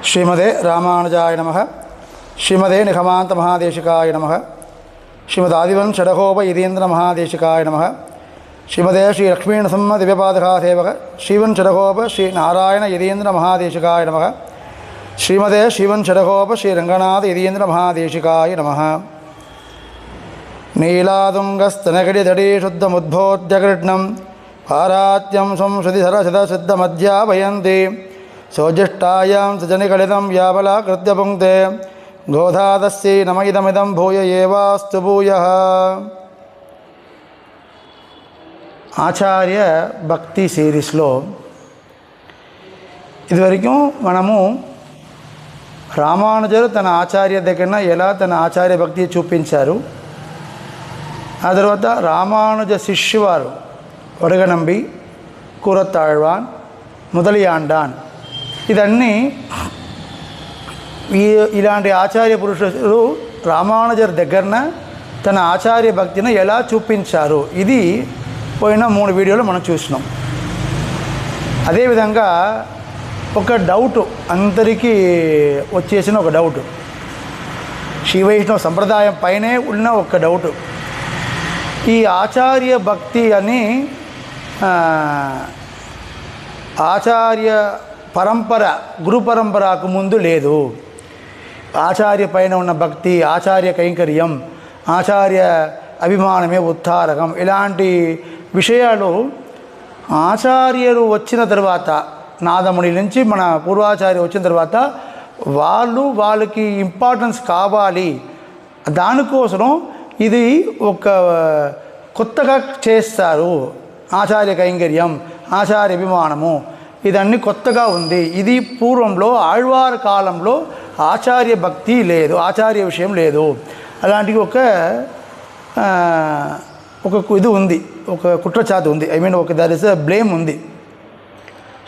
श्रीमदे रामानुजाय नमः। श्रीमदे निगमान्त महादेशिकाय नमः। श्रीमदादिवन् षडगोप यतीन्द्र महादेशिकाय नमः। श्रीमदे श्री लक्ष्मीनरसिंह दिव्यपादका सेवक श्रीवन् षडगोप श्री नारायण यतीन्द्र महादेशिकाय नमः। श्रीमदे श्रीवन् षडगोप श्री रंगनाथ यतीन्द्र महादेशिकाय नमः। नीलातुङ्गस्तनगिरितटी शुद्धमुद्बोध्यकृष्णं पारात्यं संश्रुति सरसदसिद्धमध्यापयन्ति सोजिष्ठायां सजनिकलितं याबलाकृत्य पुङ्क्ते गोधादस्यै नम इदमिदं भूय एवास्तु भूयः। ఆచార్య భక్తి సిరీస్లో ఇదివరకు మనము రామానుజరు తన ఆచార్య దగ్గర ఎలా తన ఆచార్య భక్తి చూపించారు, ఆ తర్వాత రామానుజ శిష్యువారు వడగనంబి, కూరతాళ్వాన్, మొదలియాండాన్ ఇదన్నీ ఇలాంటి ఆచార్య పురుషులు రామానుజర్ దగ్గరన తన ఆచార్య భక్తిని ఎలా చూపించారు, ఇది పోయిన 3 వీడియోలు మనం చూసినాం. అదేవిధంగా ఒక డౌట్ అందరికీ వచ్చేసిన ఒక డౌట్, శ్రీ వైష్ణవ సంప్రదాయం పైనే ఉన్న ఒక డౌట్, ఈ ఆచార్య భక్తి అని ఆచార్య పరంపర గురు పరంపరకు ముందు లేదు. ఆచార్య పైన ఉన్న భక్తి, ఆచార్య కైంకర్యం, ఆచార్య అభిమానమే ఉత్తారకం, ఇలాంటి విషయాలు ఆచార్యులు వచ్చిన తర్వాత, నాదముని నుంచి మన పూర్వాచార్య వచ్చిన తర్వాత వాళ్ళకి ఇంపార్టెన్స్ కావాలి, దానికోసం ఇది ఒక కొత్తగా చేస్తారు. ఆచార్య కైంకర్యం, ఆచార్య అభిమానము ఇదన్నీ కొత్తగా ఉంది. ఇది పూర్వంలో ఆళ్వార్ కాలంలో ఆచార్య భక్తి లేదు, ఆచార్య విషయం లేదు. అలాంటివి ఒక ఇది ఉంది, ఒక కుట్రచాతి ఉంది. ఒక దర్ ఇస్ బ్లేమ్ ఉంది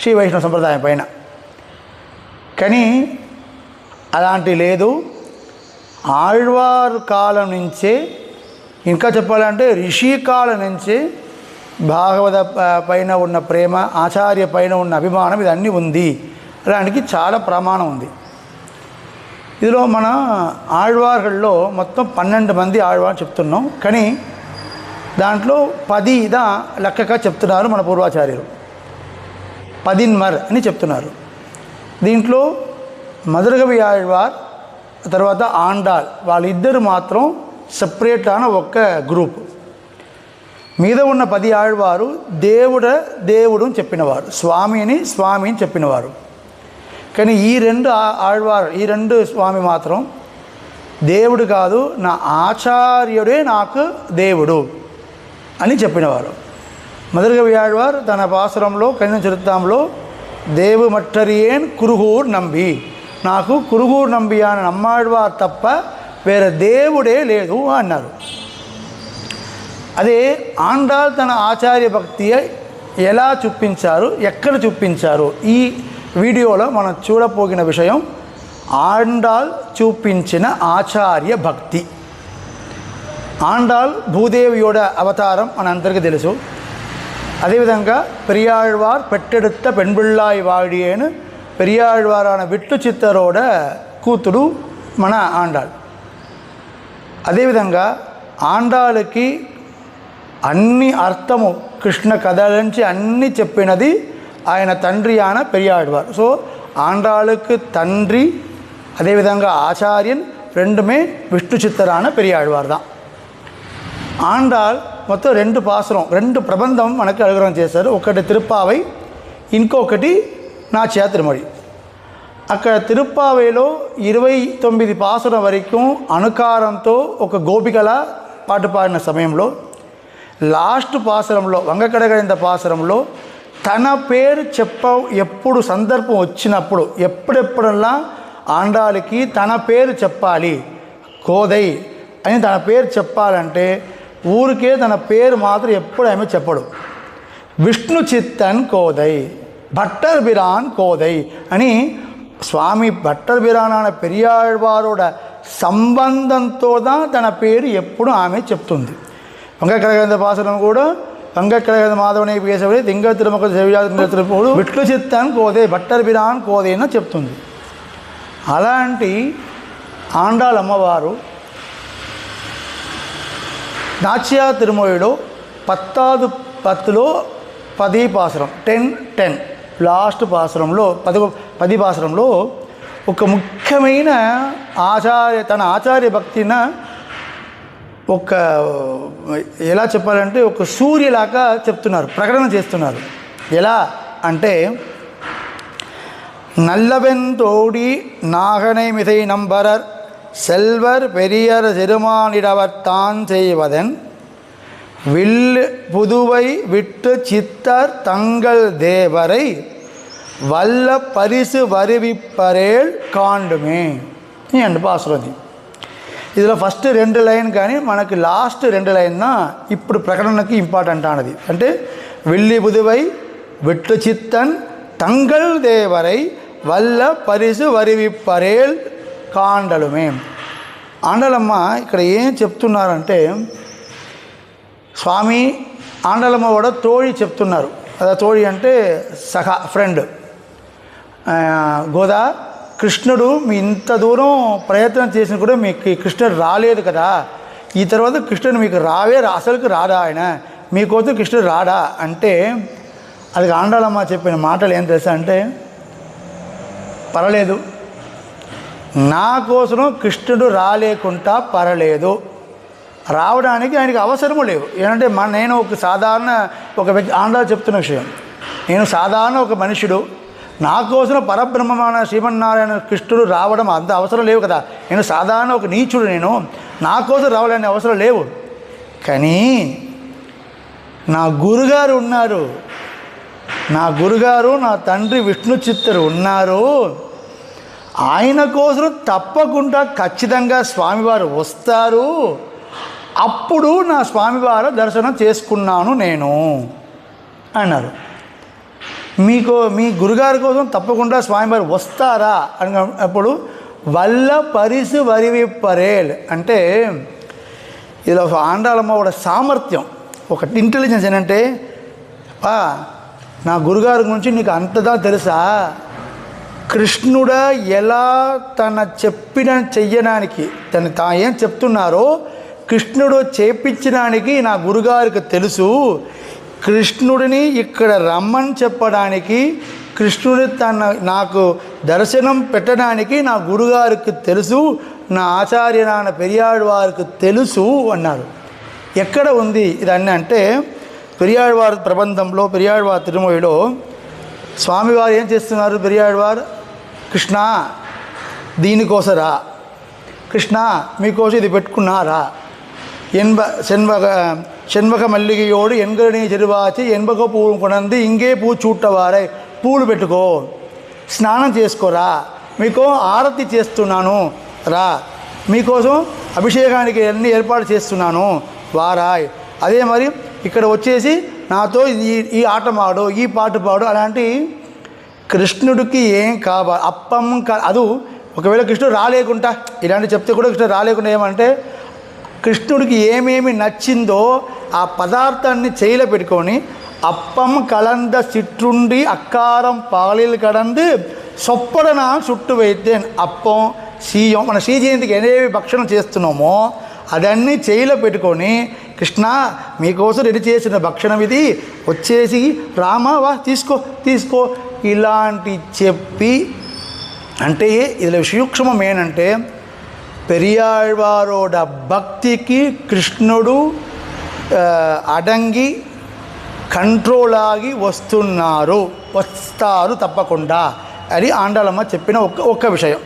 శ్రీ వైష్ణవ సంప్రదాయం పైన. కానీ అలాంటి లేదు. ఆళ్వార్ కాలం నుంచే, ఇంకా చెప్పాలంటే ఋషి కాలం నుంచే భాగవత పైన ఉన్న ప్రేమ, ఆచార్య పైన ఉన్న అభిమానం ఇదన్నీ ఉంది. అలాంటికి చాలా ప్రమాణం ఉంది. ఇందులో మన ఆళ్వార్లలో మొత్తం 12 మంది ఆళ్వార్ చెప్తున్నాం, కానీ దాంట్లో 10 లెక్కగా చెప్తున్నారు మన పూర్వాచార్యులు. 11 అని చెప్తున్నారు. దీంట్లో మధురగవి ఆళ్వార్ తర్వాత ఆండాల్ వాళ్ళిద్దరు మాత్రం సపరేట్ అయిన ఒక్క గ్రూప్. మీద ఉన్న 10 ఆళ్వారు దేవుడు అని చెప్పినవారు, స్వామిని చెప్పినవారు. కానీ ఈ 2 ఆళ్వారు, ఈ 2 స్వామి మాత్రం దేవుడు కాదు, నా ఆచార్యుడే నాకు దేవుడు అని చెప్పినవారు. మధురగవి ఆళ్వార్ తన పాసురంలో కన్య చరిత్రంలో దేవు మట్టరియేన్ కురుగూర్ నంబి, నాకు కురుగూర్ నంబి అని నమ్మాళ్వార్ తప్ప వేరే దేవుడే లేదు అన్నారు. అదే ఆండాల్ తన ఆచార్య భక్తి ఎలా చూపించారు, ఎక్కడ చూపించారు, ఈ వీడియోలో మనం చూడపోగిన విషయం ఆండాల్ చూపించిన ఆచార్య భక్తి. ఆండాల్ భూదేవియోడ అవతారం మన అందరికీ తెలుసు. అదేవిధంగా పెరియాళ్వార్ పెట్టెడుత్త పెంబిళ్ళాయి వాడియేను పెరియాళ్వారాన విట్టు చిత్తరోడ కూతుడు మన ఆండాల్. అదేవిధంగా ఆండాలకి అన్ని అర్థము కృష్ణ కథ నుంచి అన్నీ చెప్పినది ఆయన తండ్రి ఆన పెరియాళ్వార్. సో ఆండాளுக்கு తండ్రి, అదేవిధంగా ఆచార్యన్ రెండుమే విష్ణు చిత్తరాన పెరియాళ్వార్ தான். ఆండాల్ మొత్తం 2 పాసురం, 2 ప్రబంధం మనకు అనుగ్రహం చేశారు. ఒకటి తిరుప్పావై, ఇంకొకటి నా చేతిరుమడి. అక్కడ తిరుప్పావైలో 29 పాసురం వరకు అనుకారంతో ఒక గోపికల పాటు పాడిన సమయంలో, లాస్ట్ పాసురంలో వంగకడగడింత పాసురంలో తన పేరు ఎప్పుడు సందర్భం వచ్చినప్పుడు ఎప్పుడెప్పుడల్లా ఆండాలికి తన పేరు చెప్పాలి, కోదై అని తన పేరు చెప్పాలంటే ఊరికే తన పేరు మాత్రం ఎప్పుడు ఆమె చెప్పడు. విష్ణు చిత్తన్ కోదై, భట్టర్ బిరాన్ కోదై అని స్వామి భట్టర్ బిరాన్ అనే పెరియాళ్వారోడ సంబంధంతో తన పేరు ఎప్పుడు ఆమె చెప్తుంది. వంగకడగడింత పాసురం కూడా వంగకడగడింత మాధవనే కేశవుడే తింగ తిరుమక విష్ణు చిత్తాన్ కోదే భట్టర్ బిరాన్ కోదే అని చెప్తుంది. అలాంటి ఆండాళ్ అమ్మవారు నాట్య తిరుమొழிలో 10 పాసురం 10 లాస్ట్ పాసురంలో 10 పాసురంలో ఒక ముఖ్యమైన తన ఆచార్య భక్తిన ఒక ఎలా చెప్పాలంటే ఒక సూర్యులాగా చెప్తున్నారు, ప్రకటన చేస్తున్నారు. ఎలా అంటే நல்லவென்றோடி நாகனை மிதை நம்பரர் செல்வர் பெரியர் சிறுமானிடவர் தான் செய்வதன் வில் புதுவை விட்டு சித்தர் தங்கள் தேவரை వల్ల పరిసు వరివిప్పరేళ్ కాండుమే అండి పాసురది. ఇదిలో ఫస్ట్ 2 లైన్ కానీ మనకి లాస్ట్ 2 లైన్ ఇప్పుడు ప్రకటనకి ఇంపార్టెంట్ అన్నది. అంటే వెళ్ళి బుధువై విట్టు చిత్తన్ తంగల్ దేవరై వల్ల పరిసు వరివిప్పరేళ్ కాండలుమే. ఆండలమ్మ ఇక్కడ ఏం చెప్తున్నారంటే స్వామి ఆండలమ్మ కూడా తోడి చెప్తున్నారు. అదే తోడి అంటే సఖా, ఫ్రెండ్. గోదా, కృష్ణుడు మీ ఇంత దూరం ప్రయత్నం చేసిన కూడా మీకు కృష్ణుడు రాలేదు కదా, ఈ తర్వాత కృష్ణుడు మీకు అసలుకి రాడా, ఆయన మీకోసం కృష్ణుడు రాడా అంటే అది ఆండాళమ్మ చెప్పిన మాటలు ఏం తెలుసా అంటే, పర్లేదు, నా కోసం కృష్ణుడు రాలేకుండా పర్లేదు, రావడానికి ఆయనకి అవసరము లేవు. ఏంటంటే నేను ఒక వ్యక్తి, ఆండాళ్ చెప్తున్న విషయం, నేను సాధారణ ఒక మనుషుడు, నా కోసం పరబ్రహ్మమైన శ్రీమన్నారాయణ కృష్ణుడు రావడం అంత అవసరం లేవు కదా, నేను సాధారణ ఒక నీచుడు, నేను నా కోసం రావాలనే అవసరం లేవు. కానీ నా గురుగారు ఉన్నారు, నా గురుగారు నా తండ్రి విష్ణు చిత్తరు ఉన్నారు, ఆయన కోసం తప్పకుండా ఖచ్చితంగా స్వామివారు వస్తారు, అప్పుడు నా స్వామివారి దర్శనం చేసుకున్నాను నేను అన్నారు. మీ గురుగారి కోసం తప్పకుండా స్వామివారు వస్తారా అప్పుడు వల్ల పరిసు వరివిప్పరేల్ అంటే ఇది ఒక ఆండాళమ్మ ఒక సామర్థ్యం, ఒక ఇంటెలిజెన్స్. ఏంటంటే నా గురుగారి గురించి నీకు అంతదా తెలుసా, కృష్ణుడా ఎలా తన చెప్పిన చెయ్యడానికి ఏం చెప్తున్నారో కృష్ణుడు చేపించడానికి నా గురుగారికి తెలుసు, కృష్ణుడిని ఇక్కడ రమ్మని చెప్పడానికి, కృష్ణుడి నాకు దర్శనం పెట్టడానికి నా గురుగారికి తెలుసు, నా ఆచార్య నాన్న పెరియాళ్వారికి తెలుసు అన్నారు. ఎక్కడ ఉంది ఇదన్నీ అంటే పెరియాళ్వార్ ప్రబంధంలో, పెరియాళ్వార్ తిరుమొழிలో స్వామివారు ఏం చేస్తున్నారు, పెరియాళ్వార్ కృష్ణ దీనికోసరా, కృష్ణ మీకోసం ఇది పెట్టుకున్నారా, செண்பக மல்லிகையோடு எண்கரணி చెరువాచి ఎన్బక పువ్వు కొనంది ఇంకే పువ్వు చూట్టవారై, పూలు పెట్టుకో, స్నానం చేసుకోరా, మీకు ఆరతి చేస్తున్నాను రా, మీకోసం అభిషేకానికి అన్ని ఏర్పాటు చేస్తున్నాను వారాయ్. అదే మరి ఇక్కడ వచ్చేసి నాతో ఈ ఆట మాడు, ఈ పాట పాడు, అలాంటి కృష్ణుడికి ఏం కావాలి అప్పం అది ఒకవేళ కృష్ణుడు రాలేకుండా ఇలాంటి చెప్తే కూడా కృష్ణుడు రాలేకుండా ఏమంటే కృష్ణుడికి ఏమేమి నచ్చిందో ఆ పదార్థాన్ని చేయిలో పెట్టుకొని అప్పం కలంద సిట్రుండి అక్కారం పాలిల్ కడందు సొప్పడన చుట్టు వైతే అప్పం సీయం, మన శ్రీ జయంతికి ఏమేమి భక్షణం చేస్తున్నామో అదన్నీ చేయిలో పెట్టుకొని కృష్ణ మీకోసం రెడీ చేసిన భక్షణం ఇది, వచ్చేసి రామా వా తీసుకో ఇలాంటి చెప్పి. అంటే ఇదిలో సూక్ష్మం ఏంటంటే పెరియాళ్వారోడ భక్తికి కృష్ణుడు అడంగి కంట్రోల్ వస్తారు తప్పకుండా అది ఆండాళమ్మ చెప్పిన ఒక్క విషయం.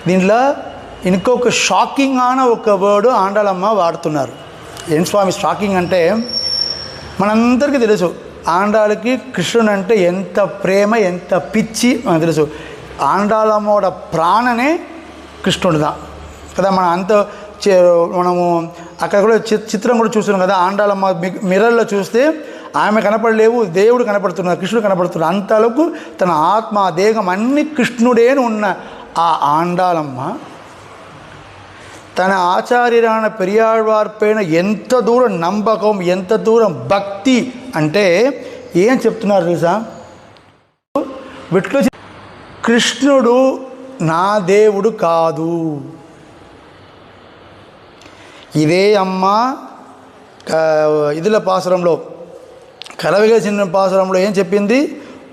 దీంట్లో ఇంకొక షాకింగ్ అన్న ఒక వర్డ్ ఆండాళమ్మ వాడుతున్నారు. ఏం స్వామి షాకింగ్ అంటే, మనందరికీ తెలుసు ఆండాళ్ళకి కృష్ణుడు అంటే ఎంత ప్రేమ, ఎంత పిచ్చి మనకు తెలుసు. ఆండాళమ్మోడ ప్రాణనే కృష్ణుడిదా కదా. మనము అక్కడ కూడా చిత్రం కూడా చూస్తున్నాం కదా, ఆండాళమ్మ మిర్రర్లో చూస్తే ఆమె కనపడలేవు, దేవుడు కనపడుతున్నారు, కృష్ణుడు కనపడుతున్నారు. అంతలోపు తన ఆత్మ దేహం అన్ని కృష్ణుడేను ఉన్న ఆ ఆండాళమ్మ తన ఆచార్యరాన పెరియాళ్వార్ పైన ఎంత దూరం నమ్మకం, ఎంత దూరం భక్తి అంటే ఏం చెప్తున్నారు తెలుసా, విట్లు కృష్ణుడు నా దేవుడు కాదు. ఇదే అమ్మ ఇదిల పాసురంలో కరవిగ చిన్న పాసురంలో ఏం చెప్పింది?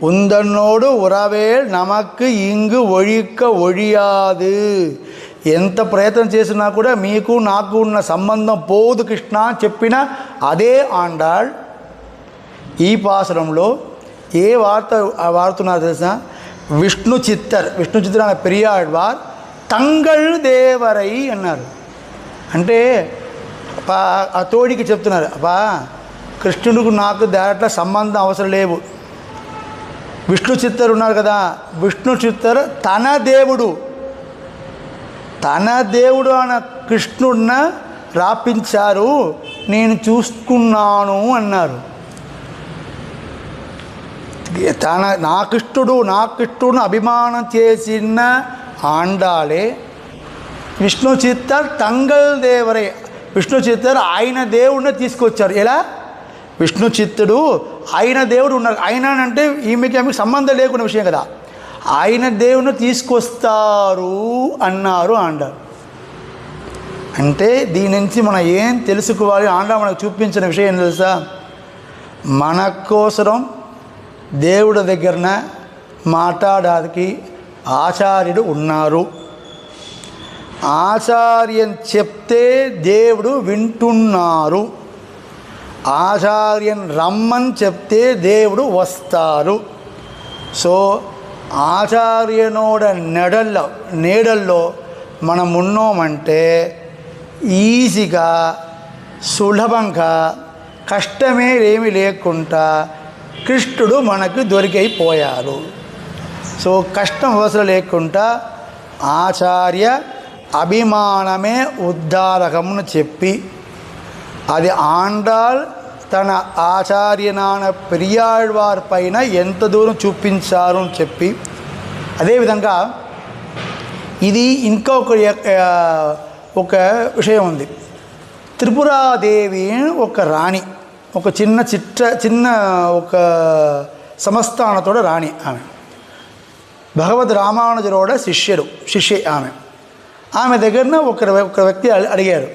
ఉందన్నోడు ఉరవేల్ నమక్కు ఇంగు ఒழிக்க ఒழியாது. ఎంత ప్రయత్నం చేసినా కూడా మీకు నాకు ఉన్న సంబంధం పోదు కృష్ణ చెప్పిన అదే ఆండాళ్ ఈ పాసురంలో ఏ వాడుతున్నారు తెలుసా? విష్ణు చిత్తర్ అనే పెరియాళ్వార్ తంగళ్ దేవరై అన్నారు. అంటే ఆ తోడికి చెప్తున్నారు, అబ్బా కృష్ణుడికి నాకు దాంట్లో సంబంధం అవసరం లేవు. విష్ణు చిత్తర్ ఉన్నారు కదా, విష్ణు చిత్తర్ తన దేవుడు అన్న కృష్ణుడిన రాపించారు, నేను చూసుకున్నాను అన్నారు. నా కృష్ణుడు అభిమానం చేసిన ఆండాలే విష్ణు చిత్తర్ తంగల్ దేవరే. విష్ణు చిత్తర్ ఆయన దేవుడిని తీసుకొచ్చారు. ఎలా? విష్ణు చిత్తుడు ఆయన దేవుడు ఉన్నారు. ఆయన అంటే ఈమెకి సంబంధం లేకున్న విషయం కదా, ఆయన దేవుడిని తీసుకొస్తారు అన్నారు ఆండ. అంటే దీని నుంచి మనం ఏం తెలుసుకోవాలి? ఆండ మనకు చూపించిన విషయం ఏం తెలుసా? మన కోసరం దేవుడి దగ్గరన మాట్లాడడానికి ఆచార్యుడు ఉన్నారు. ఆచార్యం చెప్తే దేవుడు వింటున్నారు. ఆచార్యం రమ్మని చెప్తే దేవుడు వస్తారు. సో ఆచార్యనోడ నీడల్లో మనం ఉన్నామంటే ఈజీగా సులభంగా కష్టమే ఏమీ లేకుండా కృష్ణుడు మనకు దొరికైపోయారు. సో కష్టం అవసరం లేకుండా ఆచార్య అభిమానమే ఉద్ధారకమును చెప్పి అది ఆండాళ్ తన ఆచార్యనాన పెరియాళ్వార్ పైన ఎంత దూరం చూపించారు అని చెప్పి, అదేవిధంగా ఇది ఇంకా ఒక విషయం ఉంది. త్రిపురాదేవి ఒక రాణి, ఒక చిన్న ఒక సంస్థానతోడ రాణి. భగవద్ రామానుజరోడ శిష్య ఆమె దగ్గరన ఒక వ్యక్తి అడిగారు,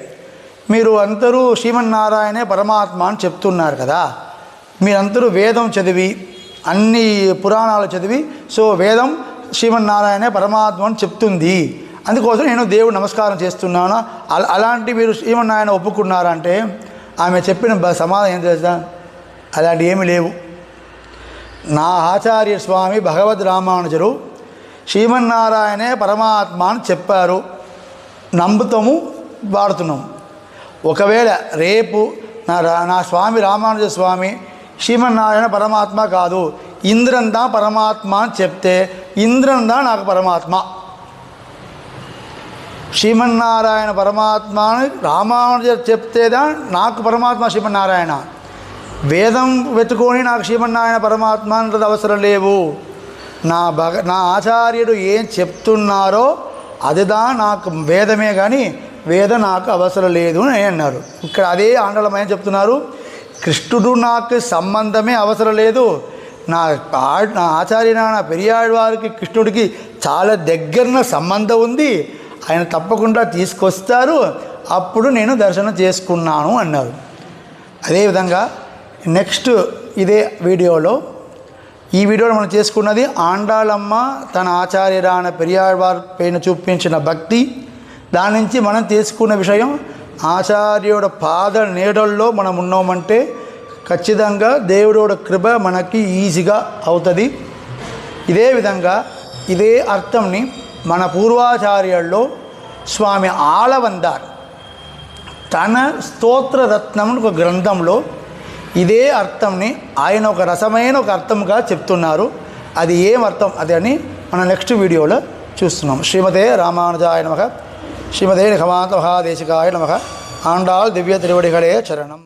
మీరు అందరూ శ్రీమన్నారాయణే పరమాత్మ అని చెప్తున్నారు కదా, మీరందరూ వేదం చదివి అన్ని పురాణాలు చదివి సో వేదం శ్రీమన్నారాయణే పరమాత్మ అని చెప్తుంది, అందుకోసం నేను దేవుడు నమస్కారం చేస్తున్నాను, అలాంటి మీరు శ్రీమన్నారాయణ ఒప్పుకున్నారంటే ఆమె చెప్పిన సమాధానం ఏం తెలుసా? అలాంటి ఏమీ లేవు. నా ఆచార్య స్వామి భగవద్ రామానుజరు శ్రీమన్నారాయణే పరమాత్మ అని చెప్పారు, నమ్ముతాము, వాడుతున్నాము. ఒకవేళ రేపు నా స్వామి రామానుజ స్వామి శ్రీమన్నారాయణ పరమాత్మ కాదు ఇంద్రందా పరమాత్మ అని చెప్తే ఇంద్రందా నాకు పరమాత్మ. శ్రీమన్నారాయణ పరమాత్మ అని రామానుజ చెప్తేదా నాకు పరమాత్మ శ్రీమన్నారాయణ. వేదం వెతుకొని నాకు శ్రీమన్నారాయణ పరమాత్మ అన్నది అవసరం లేవు. నా ఆచార్యుడు ఏం చెప్తున్నారో అదిదా నాకు వేదమే కానీ వేదం నాకు అవసరం లేదు అని అన్నారు. ఇక్కడ అదే ఆండలమయం చెప్తున్నారు, కృష్ణుడు నాకు సంబంధమే అవసరం లేదు, నా ఆచార్యనాన పెరియాళ్వారికి కృష్ణుడికి చాలా దగ్గరన సంబంధం ఉంది, ఆయన తప్పకుండా తీసుకొస్తారు, అప్పుడు నేను దర్శనం చేసుకున్నాను అన్నారు. అదేవిధంగా నెక్స్ట్ ఇదే వీడియోలో మనం చేసుకున్నది ఆండాళమ్మ తన ఆచార్యరాన పెరియాళ్వార్ పైన చూపించిన భక్తి. దాని నుంచి మనం తీసుకున్న విషయం, ఆచార్యుడు పాద నీడల్లో మనం ఉన్నామంటే ఖచ్చితంగా దేవుడు కృప మనకి ఈజీగా అవుతుంది. ఇదే విధంగా ఇదే అర్థంని మన పూర్వాచార్యుల్లో స్వామి ఆళవందార్ తన స్తోత్రరత్నం ఒక గ్రంథంలో ఇదే అర్థంని ఆయన ఒక రసమైన ఒక అర్థంగా చెప్తున్నారు. అది ఏం అర్థం అది అని మన నెక్స్ట్ వీడియోలో చూస్తున్నాం. శ్రీమతే రామానుజాయ నమః. శ్రీమతే నిగమాంత మహాదేశికాయ నమః. ఆండాళ్ దివ్య తిరువడిகளே చరణం.